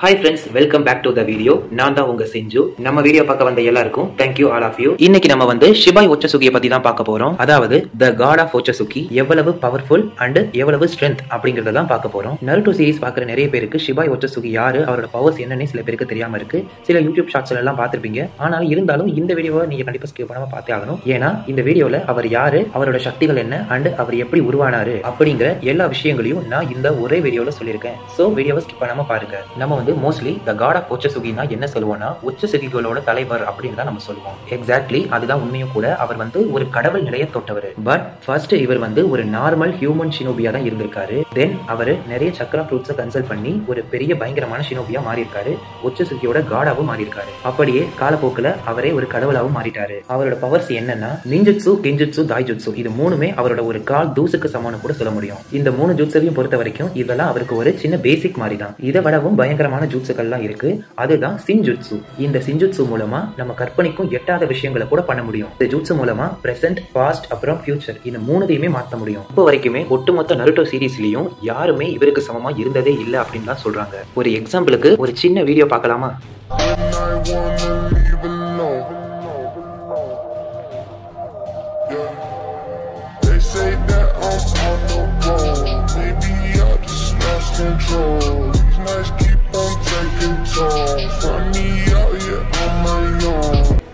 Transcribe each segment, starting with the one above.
Hi friends, welcome back to the video. நான் தான் உங்க செஞ்சு. நம்ம வீடியோ பார்க்க வந்த எல்லாருக்கும் thank you all of you. இன்னைக்கு நம்ம வந்து ஷிபாய் ஒச்சசுகியை பத்தி தான் பார்க்க போறோம். அதாவது the god of ஒச்சசுகி எவ்வளவு பவர்ஃபுல் and எவ்வளவு ஸ்ட்ரெngth அப்படிங்கறத தான் பார்க்க போறோம். நருட்டோ சீரிஸ் பார்க்குற நிறைய பேருக்கு ஷிபாய் ஒச்சசுகி யாரு, அவரோட பவர்ஸ் என்னன்னு சில பேருக்கு தெரியாம இருக்கு. சில யூடியூப் ஷார்ட்ஸ்ல எல்லாம் பார்த்திருப்பீங்க. ஆனால் இருந்தாலும் இந்த வீடியோவை நீங்க கண்டிப்பா ஸ்கிப் பண்ணாம பார்த்தே ஆகணும். ஏன்னா இந்த வீடியோல அவர் யாரு, அவரோட சக்திகள் என்ன and அவர் எப்படி உருவானாரு அப்படிங்கிற எல்லா விஷயங்களையும் நான் இந்த ஒரே வீடியோல சொல்லியிருக்கேன். சோ வீடியோவை ஸ்கிப் பண்ணாம பாருங்க. நம்ம வந்து மோஸ்ட்லி த காட் ஆஃப் ஒச்சசுகினா என்ன சொல்லுவோம்னா ஒச்சசுகிகளோட தலைவர் அப்படின்னு தான் நம்ம சொல்லுவோம். எக்ஸாக்ட்லி அதுதான் உண்மையும் கூட. அவர் வந்து ஒரு கடவுள் நிலையை தொட்டவர். பட் ஃபர்ஸ்ட் இவர் வந்து ஒரு நார்மல் ஹியூமன் ஷினோபியா தான் இருந்திருக்காரு. தென் அவர் நிறைய சக்ரா ஃப்ரூட்ஸை கன்சல்ட் பண்ணி ஒரு பெரிய பயங்கரமான ஷினோபியா மாறி இருக்காரு. ஒச்சசுகியோட காடாவும் மாறி இருக்காரு. அப்படியே காலப்போக்கில் அவரே ஒரு கடவுளாவும் மாறிட்டாரு. அவரோட பவர்ஸ் என்னன்னா நிஞ்சுட்சு, கெஞ்சுட்சு, தாய்ஜுட்சு இது மூணுமே அவரோட ஒரு கால் தூசுக்கு சமம்னு கூட சொல்ல முடியும். இந்த மூணு ஜூட்ஸையும் பொறுத்த வரைக்கும் இதெல்லாம் அவருக்கு ஒரு சின்ன பேசிக் மாதிரி தான். இதை விடவும் பயங்கரமான ஜூட்ஸுகள்லாம் இருக்கு. அதுதான் சின்ஜுட்சு. இந்த சின்ஜுட்சு மூலமா நம்ம கற்பனைக்கும் எட்டாத விஷயங்களை கூட பண்ண முடியும். இந்த ஜூட்ஸு மூலமா பிரசன்ட், பாஸ்ட் அப்புறம் ஃபியூச்சர் இந்த மூணுதையுமே மாற்ற முடியும். இப்போ வரைக்குமே ஒட்டுமொத்த நருட்டோ சீரீஸ்லயும் யாருமே இவருக்கு சமமா இருந்ததே இல்லை அப்படின்னு தான் சொல்றாங்க. ஒரு எக்ஸாம்பிளுக்கு ஒரு சின்ன வீடியோ பார்க்கலாமா?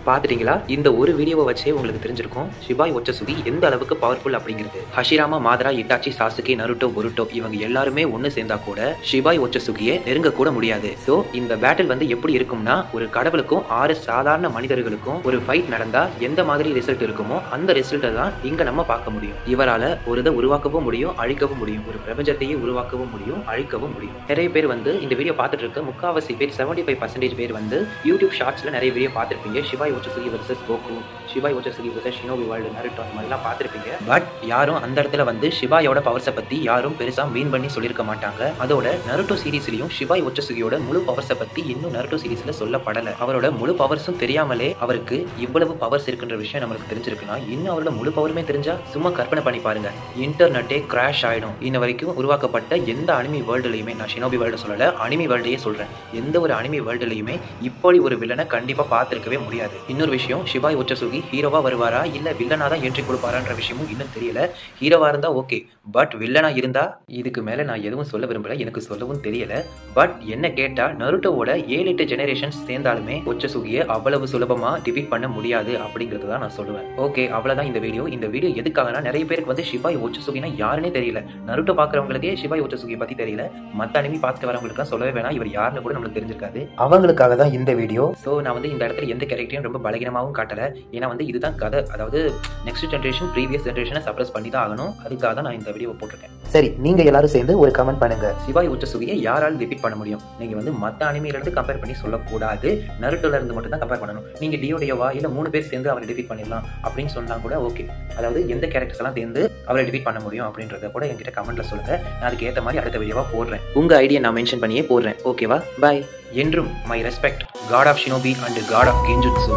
பாத்துட்டீங்களா? இந்த ஒரு வீடியோவை வச்சே உங்களுக்கு தெரிஞ்சிருக்கும் ஷிபாய் ஒச்சசுகி எந்த அளவுக்கு பவர்ஃபுல் அப்படிங்கிறது. ஹஷிராமா, மாதரா, இட்டாச்சி, சாசுகே, நருட்டோ, பொருட்டோ இவங்க எல்லாருமே ஒன்னு சேர்ந்தா கூட ஷிபாய் ஒச்சசுகியை நெருங்க கூட முடியாது. சோ இந்த பேட்டில் வந்து எப்படி இருக்கும்னா ஒரு கடவுளுக்கும் 6 சாதாரண மனிதர்களுக்கும் ஒரு ஃபைட் நடந்தா எந்த மாதிரி ரிசல்ட் இருக்குமோ அந்த ரிசல்ட்டை தான் இங்க நம்ம பார்க்க முடியும். இவரால ஒரு இதை உருவாக்கவும் முடியும், அழிக்கவும் முடியும். ஒரு பிரபஞ்சத்தையே உருவாக்கவும் முடியும், அழிக்கவும் முடியும். நிறைய பேர் வந்து இந்த வீடியோ பார்த்துட்டு இருக்க முக்காவாசி பேர் 75% பேர் வந்து யூடியூப் ஷார்ட்ஸ்ல நிறைய வீடியோ பார்த்திருப்பீங்க. ஷிபாய் ஒச்சசுகி versus Coco, ஷிபாய் ஒச்சசுகி versus shinobi world, Naruto அந்த மாதிரிலாம் பார்த்திருப்பீங்க. பட் யாரும் அந்த இடத்துல வந்து ஷிபாயோட பவர்ஸை பத்தி யாரும் பெருசா மீன் பண்ணி சொல்லியிருக்க மாட்டாங்க. அதோட நருட்டோ சீரீஸ்லயும் ஷிபாய் ஒச்சசுகியோட முழு பவர்ஸை பத்தி இன்னும் நருட்டோ சீரீஸ்ல சொல்லப்படல. அவரோட முழு பவர்ஸும் தெரியாமலே அவருக்கு இவ்வளவு பவர்ஸ் இருக்குன்ற விஷயம் நம்மளுக்கு தெரிஞ்சிருக்குன்னா இன்னும் அவரோட முழு பவருமே தெரிஞ்சா சும்மா கற்பனை பண்ணி பாருங்க, இன்டர்நெட்டே கிராஷ் ஆயிடும். இன்ன வரைக்கும் உருவாக்கப்பட்ட எந்த அனிமி வேர்ல்டுலையுமே, நான் ஷினோபி வேர்ல்டு சொல்லல, அனிமி வேர்ல்டையே சொல்றேன், எந்த ஒரு அனிமி வேர்ல்டுலையுமே இப்படி ஒரு வில்லனை கண்டிப்பா பார்த்திருக்கவே முடியாது. இன்னொரு விஷயம், ஷிபாய் ஒச்சசுகி ஹீரோவா வருவாரா இல்ல வில்லனா தான் என்ட்ரி கொடுப்பாரான்ற விஷயமும் இன்னும் தெரியல. ஹீரோவா இருந்தா ஓகே, பட் வில்லனா இருந்தா இதுக்கு மேல நான் எதுவும் சொல்ல விரும்பல, எனக்கு சொல்லவும் தெரியல. பட் என்ன கேட்டா நருட்டோவோட 7-8 ஜெனரேஷன்ஸ் சேர்ந்தாலுமே ஒச்சசுகியை அவ்வளவு சுலபமா டிஃபீட் பண்ண முடியாது அப்படிங்கிறது தான் நான் சொல்லுவேன். ஓகே, அவ்வளவுதான் இந்த வீடியோ. இந்த வீடியோ எதுக்காகனா நிறைய பேருக்கு வந்து ஷிபாய் ஒச்சசுகினா யாருன்னே தெரியல. நருட்டோ பாக்குறவங்களுக்கே ஷிபாய் ஒச்சசுகியை பத்தி தெரியல. மத்த அனிமி பார்த்துட்டு வரவங்களுக்கு சொல்லவே வேணாம், இவர் யாருன்னு கூட நம்மளுக்கு தெரிஞ்சிருக்காது. அவங்களுக்காக தான் இந்த வீடியோ. சோ நான் வந்து இந்த இடத்துல எந்த கேரக்டரையும் ரொம்ப பலகீனமாகவும் காட்டல. ஏன்னா வந்து இதுதான் கதை. அதாவது நெக்ஸ்ட் ஜெனரேஷன் ப்ரீவியஸ் ஜெனரேஷனை சப்ரஸ் பண்ணி தான் ஆகணும். அதுக்காக தான் நான் இந்த வீடியோ போட்டிருக்கேன். சரி, நீங்க எல்லாரும் சேர்ந்து ஒரு கமெண்ட் பண்ணுங்க, ஷிபாய் ஒச்சசுகியை யாரால் டிஃபீட் பண்ண முடியும்? நீங்க வந்து மத்த அனிமில இருந்து கம்பேர் பண்ணி சொல்லக்கூடாது, நருட்டோல இருந்து மட்டும் தான் கம்பேர் பண்ணணும். நீங்க டியோடியோவா இல்ல 3 பேர் சேர்ந்து அவரை டிஃபீட் பண்ணிடலாம் அப்படின்னு சொன்னா கூட ஓகே. அதாவது எந்த கேரக்டர்ஸ் எல்லாம் சேர்ந்து அவரை டிஃபீட் பண்ண முடியும் அப்படின்றத கூட என்கிட்ட கமெண்ட்ல சொல்லுங்க. நான் அதுக்கு ஏற்ற மாதிரி அடுத்த வீடியோவா போடுறேன். உங்க ஐடியா நான் மென்ஷன் பண்ணியே போடுறேன். ஓகேவா? பை. என்றும் my respect, god of shinobi and god of கெஞ்சுட்சு.